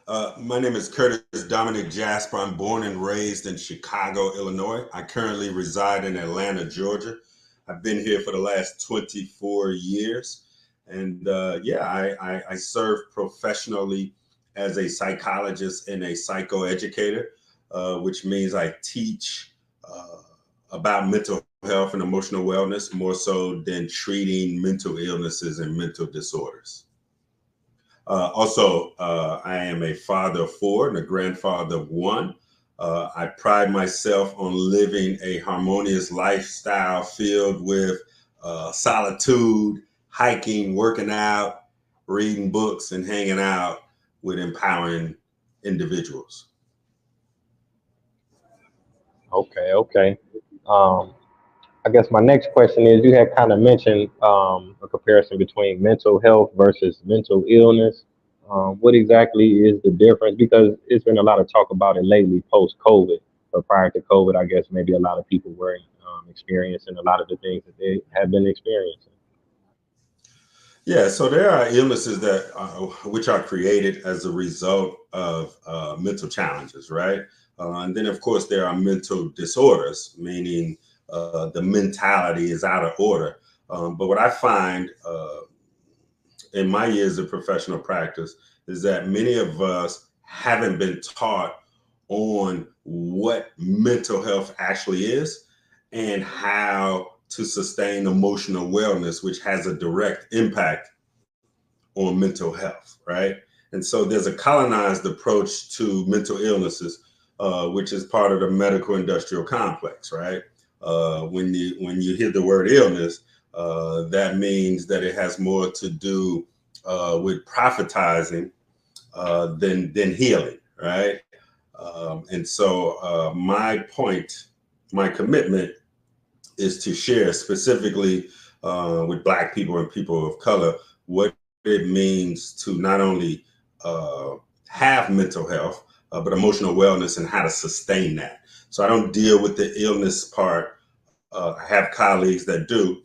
My name is Curtis Dominic Jasper. I'm born and raised in Chicago, Illinois. I currently reside in Atlanta, Georgia. I've been here for the last 24 years. And I serve professionally as a psychologist and a psychoeducator, which means I teach about mental health and emotional wellness more so than treating mental illnesses and mental disorders. I am a father of four and a grandfather of one. I pride myself on living a harmonious lifestyle filled with solitude, hiking, working out, reading books, and hanging out with empowering individuals. Okay. Um, I guess my next question is you had kind of mentioned a comparison between mental health versus mental illness. What exactly is the difference? Because it's been a lot of talk about it lately post COVID. But prior to COVID, I guess maybe a lot of people were experiencing a lot of the things that they have been experiencing. Yeah, so there are illnesses that which are created as a result of mental challenges, right? And then, of course, there are mental disorders, meaning the mentality is out of order. But what I find in my years of professional practice is that many of us haven't been taught on what mental health actually is and how to sustain emotional wellness, which has a direct impact on mental health, right? And so there's a colonized approach to mental illnesses, which is part of the medical industrial complex, right? When you hear the word illness, that means that it has more to do with profitizing than healing, right? My point, my commitment is to share specifically with Black people and people of color what it means to not only uh, have mental health, but emotional wellness and how to sustain that. So I don't deal with the illness part. I have colleagues that do.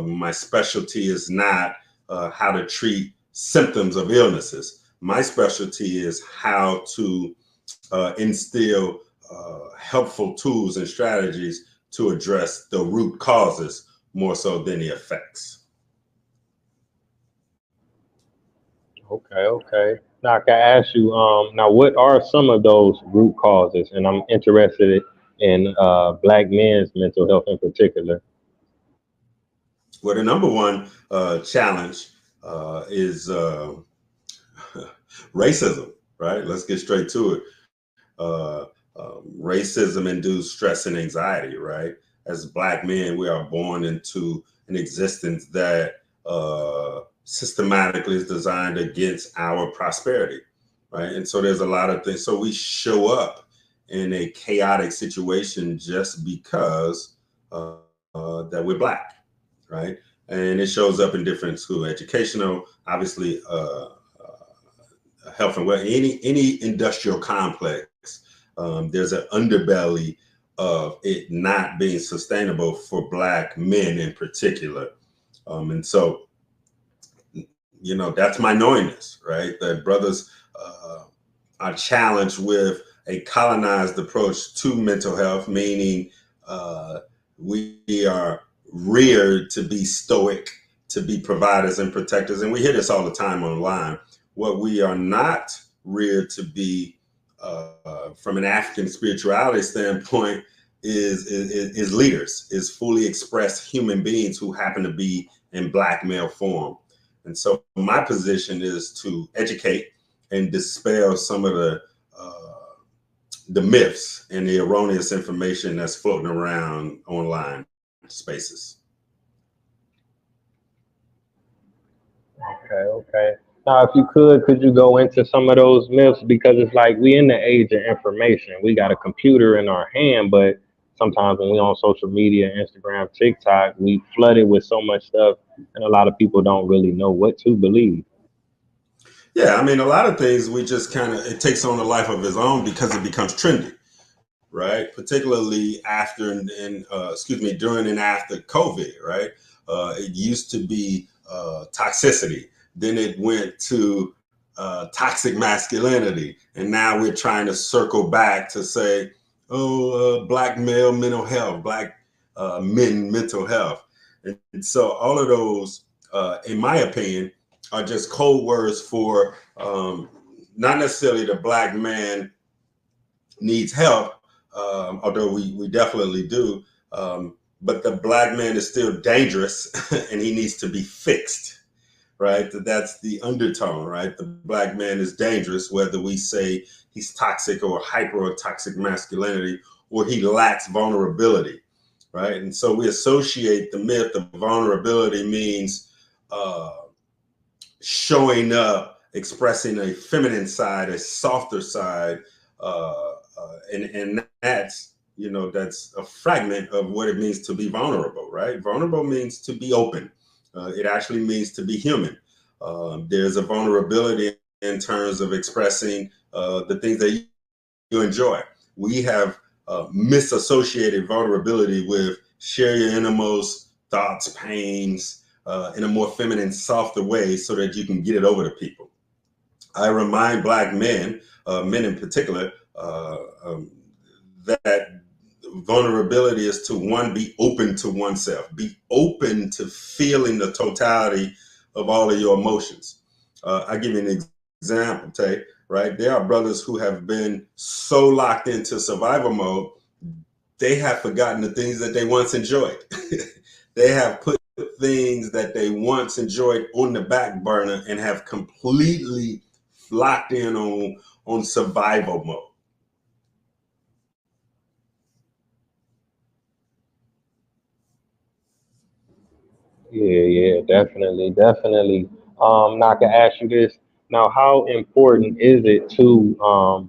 My specialty is not how to treat symptoms of illnesses. My specialty is how to instill helpful tools and strategies to address the root causes more so than the effects. Okay. Now, I can ask you, now what are some of those root causes? And I'm interested in Black men's mental health in particular. Well, the number one challenge is racism, right? Let's get straight to it. Racism induced stress and anxiety, right? As Black men, we are born into an existence that systematically is designed against our prosperity, right? And so there's a lot of things. So we show up in a chaotic situation just because that we're Black, right? And it shows up in different school educational, obviously, health and well, any industrial complex. There's an underbelly of it not being sustainable for Black men in particular. That's my knowingness, right? That brothers are challenged with a colonized approach to mental health, meaning we are reared to be stoic, to be providers and protectors. And we hear this all the time online. What we are not reared to be from an African spirituality standpoint is leaders, is fully expressed human beings who happen to be in Black male form. And so my position is to educate and dispel some of the myths and the erroneous information that's floating around online spaces. Okay. Now, if you could you go into some of those myths? Because it's like we in the age of information. We got a computer in our hand, but sometimes when we on social media, Instagram, TikTok, we flooded with so much stuff, and a lot of people don't really know what to believe. Yeah, I mean, a lot of things we just kind of, it takes on a life of its own because it becomes trendy, right? Particularly after during and after COVID, right? It used to be toxicity. Then it went to toxic masculinity, and now we're trying to circle back to say, black male mental health, black men mental health, and so all of those, in my opinion, are just code words for not necessarily the black man needs help, although we definitely do. But the black man is still dangerous and he needs to be fixed, right? That's the undertone, right? The black man is dangerous, whether we say he's toxic or hyper or toxic masculinity, or he lacks vulnerability, right? And so we associate the myth of vulnerability means showing up, expressing a feminine side, a softer side, and that's, that's a fragment of what it means to be vulnerable, right? Vulnerable means to be open. It actually means to be human. There's a vulnerability in terms of expressing the things that you enjoy. We have misassociated vulnerability with share your innermost thoughts, pains, in a more feminine, softer way so that you can get it over to people. I remind black men, men in particular, that vulnerability is to, one, be open to oneself, be open to feeling the totality of all of your emotions. I give you an example, Tay, right? There are brothers who have been so locked into survival mode, they have forgotten the things that they once enjoyed. They have put things that they once enjoyed on the back burner and have completely locked in on survival mode. Yeah, definitely, definitely. Now I can ask you this. Now, how important is it to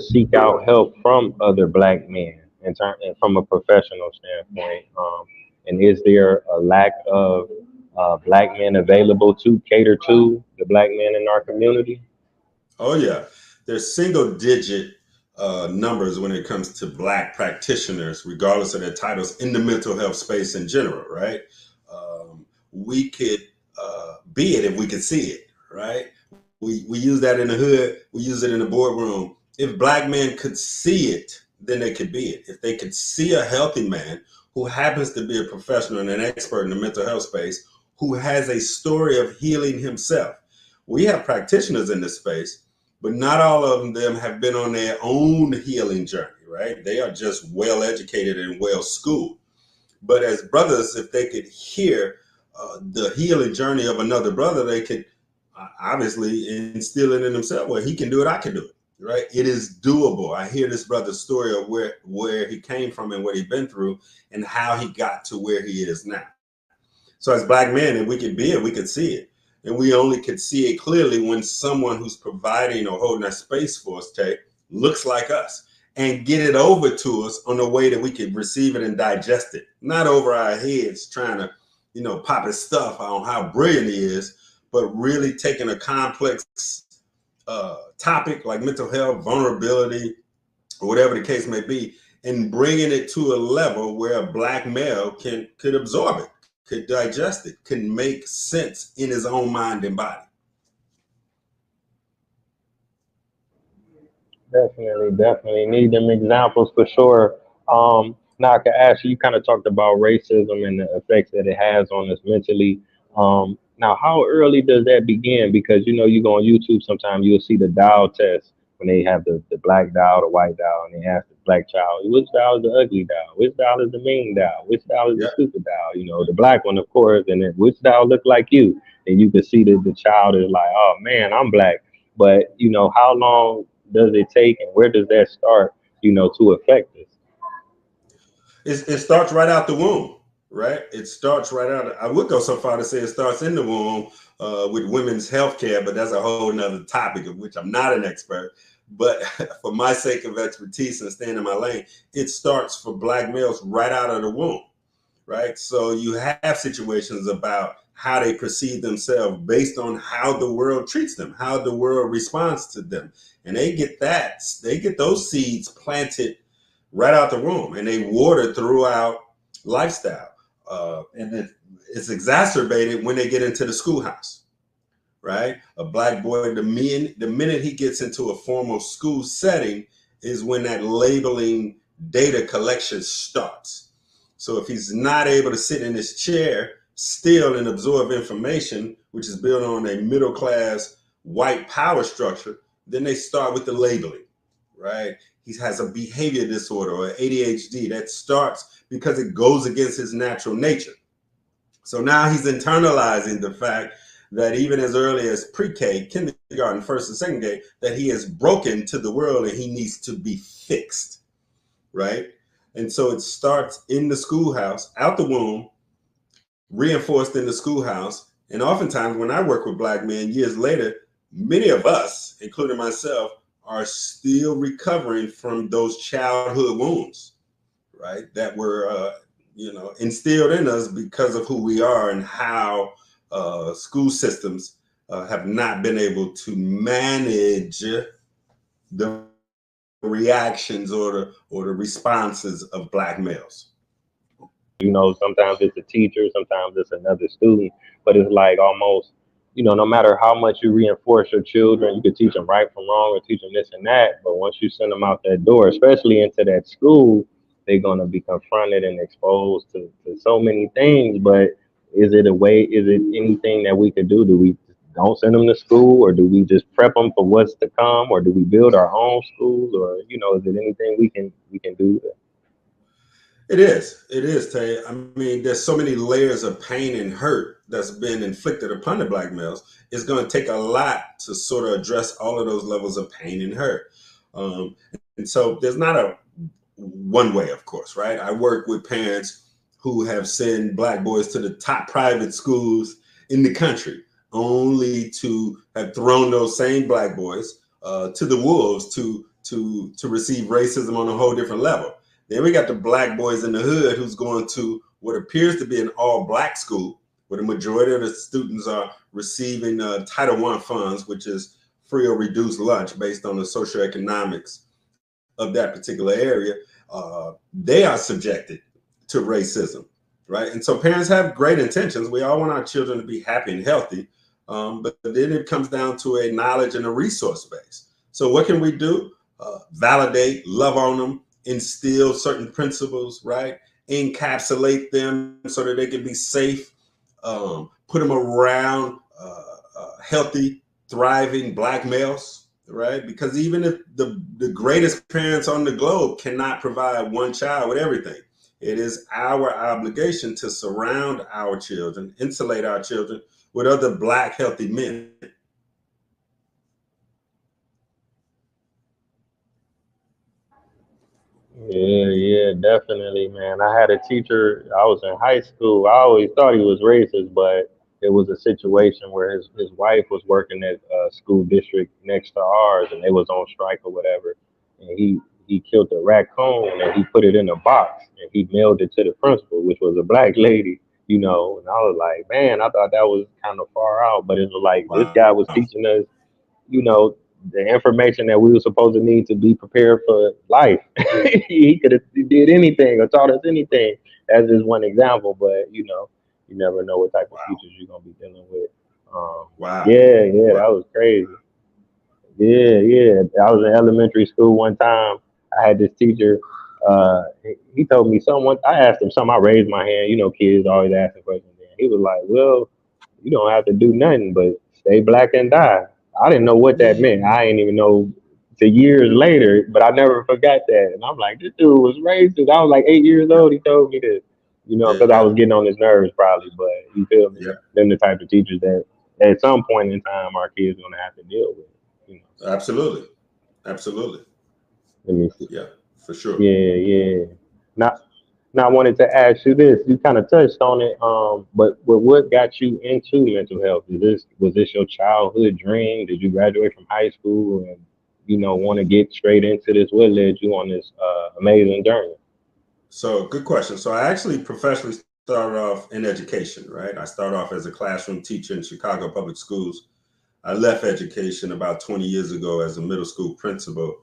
seek out help from other black men and from a professional standpoint? And is there a lack of black men available to cater to the black men in our community? Oh yeah, there's single digit numbers when it comes to black practitioners, regardless of their titles, in the mental health space in general, right? We could be it if we could see it, right? We use that in the hood, we use it in the boardroom. If black men could see it, then they could be it. If they could see a healthy man who happens to be a professional and an expert in the mental health space, who has a story of healing himself. We have practitioners in this space, but not all of them have been on their own healing journey, right? They are just well educated and well schooled. But as brothers, if they could hear the healing journey of another brother, they could obviously instill it in themselves. Well, he can do it, I can do it, right? It is doable. I hear this brother's story of where he came from and what he'd been through and how he got to where he is now. So as black men, if we could be it, we could see it. And we only could see it clearly when someone who's providing or holding that space for us, Tay, looks like us and get it over to us on a way that we can receive it and digest it, not over our heads trying to, pop his stuff on how brilliant he is, but really taking a complex topic like mental health, vulnerability, or whatever the case may be, and bringing it to a level where a black male could absorb it, could digest it, can make sense in his own mind and body. Definitely, definitely need them examples for sure. Now I can ask you, you kind of talked about racism and the effects that it has on us mentally. Now how early does that begin? Because you go on YouTube sometimes you'll see the dial test when they have the black dial, the white dial, and they ask the black child, which dial is the ugly dial? Which dial is the mean dial? Which dial is the Yeah. stupid dial? The black one, of course, and then which dial look like you? And you can see that the child is like, oh man, I'm black. But how long does it take and where does that start, to affect us? It starts right out the womb, right? It starts right out. I would go so far to say it starts in the womb with women's health care, but that's a whole nother topic of which I'm not an expert. But for my sake of expertise and staying in my lane, it starts for black males right out of the womb, right? So you have situations about how they perceive themselves based on how the world treats them, how the world responds to them. And they get those seeds planted right out the womb and they water throughout lifestyle. And it's exacerbated when they get into the schoolhouse, right? A black boy, the minute he gets into a formal school setting is when that labeling data collection starts. So if he's not able to sit in his chair still and absorb information, which is built on a middle class white power structure, then they start with the labeling, right? He has a behavior disorder or ADHD that starts because it goes against his natural nature. So now he's internalizing the fact that even as early as pre-K, kindergarten, first and second grade, that he is broken to the world and he needs to be fixed, right? And so it starts in the schoolhouse, out the womb, reinforced in the schoolhouse. And oftentimes when I work with black men years later, many of us, including myself, are still recovering from those childhood wounds, right? That were, instilled in us because of who we are and how school systems have not been able to manage the reactions or the responses of black males. Sometimes it's a teacher, sometimes it's another student, but it's like almost, no matter how much you reinforce your children, you could teach them right from wrong or teach them this and that, but once you send them out that door, especially into that school, they're going to be confronted and exposed to so many things. But is it anything that we could do? Do we don't send them to school, or do we just prep them for what's to come, or do we build our own schools, or is it anything we can do? It is. It is, Tay. I mean, there's so many layers of pain and hurt that's been inflicted upon the black males. It's going to take a lot to sort of address all of those levels of pain and hurt. And so there's not a one way, of course, right? I work with parents who have sent black boys to the top private schools in the country, only to have thrown those same black boys to the wolves to receive racism on a whole different level. Then we got the black boys in the hood who's going to what appears to be an all black school, where the majority of the students are receiving Title I funds, which is free or reduced lunch based on the socioeconomics of that particular area. They are subjected to racism, right? And so parents have great intentions. We all want our children to be happy and healthy, but then it comes down to a knowledge and a resource base. So what can we do? Validate, love on them, instill certain principles, right? Encapsulate them so that they can be safe, put them around healthy, thriving black males, right? Because even if the greatest parents on the globe cannot provide one child with everything, it is our obligation to surround our children, insulate our children with other black healthy men. Yeah, yeah, definitely, man. I had a teacher, I was in high school. I always thought he was racist, but it was a situation where his wife was working at a school district next to ours and they was on strike or whatever. And he killed a raccoon and he put it in a box and he mailed it to the principal, which was a black lady. And I was like, man, I thought that was kind of far out, but it was like this Wow. guy was teaching us, you know, the information that we were supposed to need to be prepared for life. He could have did anything or taught us anything. That's just one example, but you never know what type of Wow. teachers you're gonna be dealing with. Um, Wow. yeah, yeah, Wow. that was crazy. Yeah, yeah. I was in elementary school one time. I had this teacher. He told me someone. I asked him something. I raised my hand. Kids always asking questions. And he was like, "Well, you don't have to do nothing but stay black and die." I didn't know what that meant. I didn't even know to years later, but I never forgot that. And I'm like, this dude was racist. I was like 8 years Yeah. old. He told me this, because I Yeah. was getting on his nerves probably. But you feel me? Yeah. Them the type of teachers that at some point in time our kids gonna have to deal with. So Absolutely. Absolutely. let me see. Yeah. For sure. Yeah, yeah. Now, now I wanted to ask you this. You kind of touched on it, but what got you into mental health? Was this your childhood dream? Did you graduate from high school and want to get straight into this? What led you on this amazing journey? So good question. So I actually professionally started off in education, right? I started off as a classroom teacher in Chicago public schools. I left education about 20 years ago as a middle school principal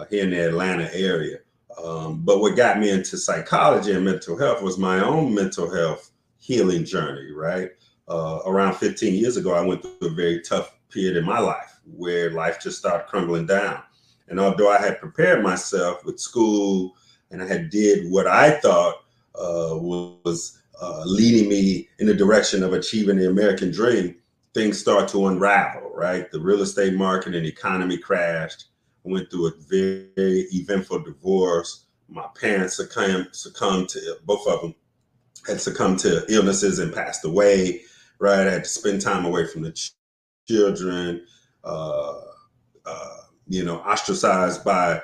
here in the Atlanta area. But what got me into psychology and mental health was my own mental health healing journey, right? around 15 years ago, I went through a very tough period in my life where life just started crumbling down. And although I had prepared myself with school and I had did what I thought was leading me in the direction of achieving the American dream, things start to unravel, right? The real estate market and economy crashed. I went through a very eventful divorce. My parents succumbed to, both of them had succumbed to illnesses and passed away, right? I had to spend time away from the children, uh, uh, ostracized by,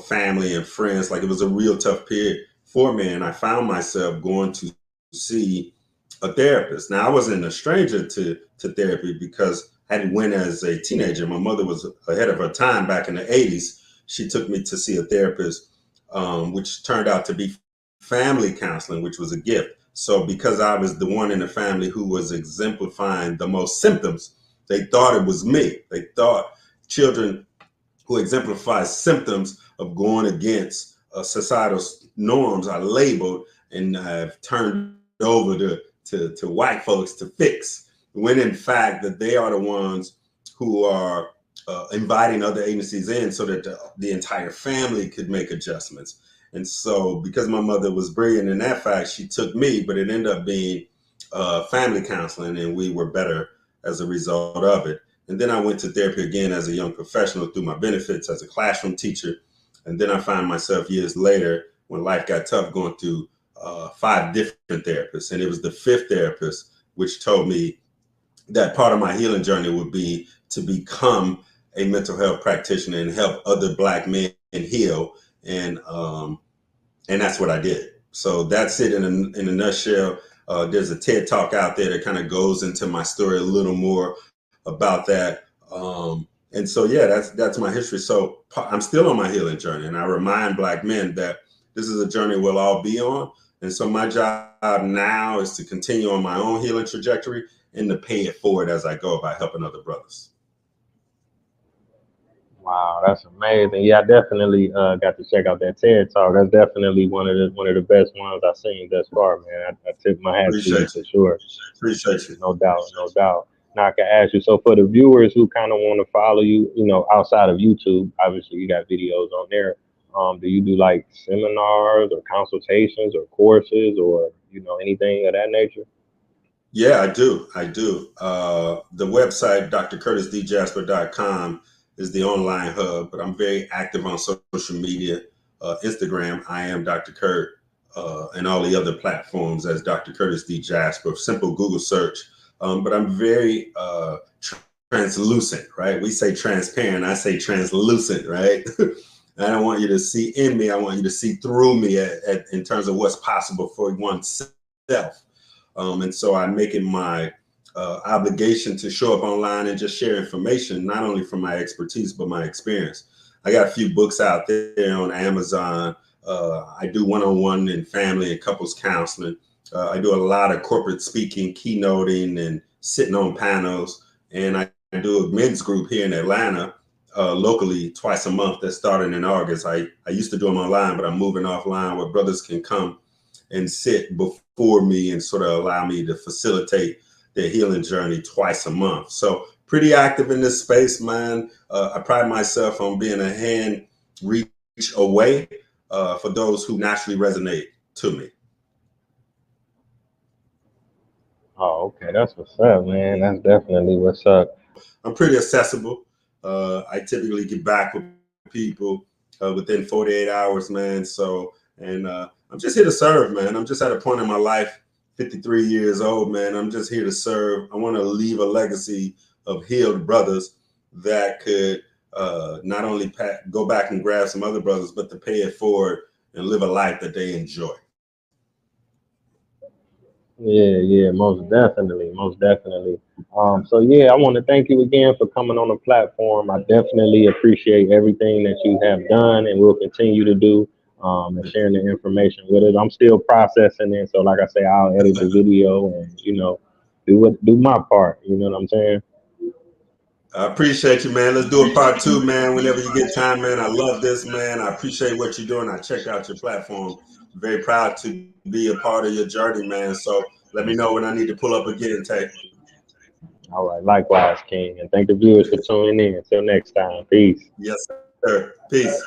family and friends. Like, it was a real tough period for me. And I found myself going to see a therapist. Now, I wasn't a stranger to therapy because I had went as a teenager. My mother was ahead of her time back in the 80s. She took me to see a therapist, which turned out to be family counseling, which was a gift. So because I was the one in the family who was exemplifying the most symptoms, they thought it was me. They thought children who exemplify symptoms of going against societal norms are labeled and have turned over to white folks to fix, when in fact that they are the ones who are inviting other agencies in so that the entire family could make adjustments. And so because my mother was brilliant in that fact, she took me, but it ended up being family counseling, and we were better as a result of it. And then I went to therapy again as a young professional through my benefits as a classroom teacher. And then I found myself years later, when life got tough, going through 5 different therapists. And it was the 5th therapist which told me that part of my healing journey would be to become a mental health practitioner and help other Black men heal. And that's what I did. So that's it in a nutshell. There's a TED Talk out there that kind of goes into my story a little more about that. And so, yeah, that's my history. So I'm still on my healing journey, and I remind Black men that this is a journey we'll all be on. And so my job now is to continue on my own healing trajectory and to pay it forward as I go by helping other brothers. Wow, that's amazing. Yeah, I definitely got to check out that TED Talk. That's definitely one of the best ones I've seen thus far, man. I tip my hat to you Appreciate for you. sure. Appreciate you. No doubt, no doubt. Now I can ask you, so for the viewers who kind of want to follow you, outside of YouTube, obviously you got videos on there. Do you do like seminars or consultations or courses or anything of that nature? Yeah, I do. I do. The website, drcurtisdjasper.com, is the online hub, but I'm very active on social media. Instagram, I am Dr. Kurt, and all the other platforms as Dr. Curtis D. Jasper. Simple Google search. But I'm very translucent, right? We say transparent, I say translucent, right? I don't want you to see in me. I want you to see through me in terms of what's possible for oneself. And so I make it my obligation to show up online and just share information, not only from my expertise, but my experience. I got a few books out there on Amazon. I do one-on-one and family and couples counseling. I do a lot of corporate speaking, keynoting, and sitting on panels. And I do a men's group here in Atlanta locally twice a month that started in August. I used to do them online, but I'm moving offline where brothers can come and sit before me and sort of allow me to facilitate their healing journey twice a month. So pretty active in this space, man. I pride myself on being a hand reach away for those who naturally resonate to me. Oh, okay, that's what's up, man. That's definitely what's up. I'm pretty accessible. I typically get back with people within 48 hours, man. So, and I'm just here to serve, man. I'm just at a point in my life, 53 years old, man. I'm just here to serve. I want to leave a legacy of healed brothers that could not only go back and grab some other brothers, but to pay it forward and live a life that they enjoy. Yeah, yeah, most definitely, most definitely. So yeah, I want to thank you again for coming on the platform. I definitely appreciate everything that you have done and will continue to do, and sharing the information with us. I'm still processing it, so like I say, I'll edit the video and do my part. You know what I'm saying? I appreciate you, man. Let's do a part 2, man, whenever you get time, man. I love this, man. I appreciate what you're doing. I checked out your platform. Very proud to be a part of your journey, man. So Let me know when I need to pull up again, Tay. All right, likewise, King, and thank the viewers for tuning in. Until next time, peace. Yes, sir. Peace.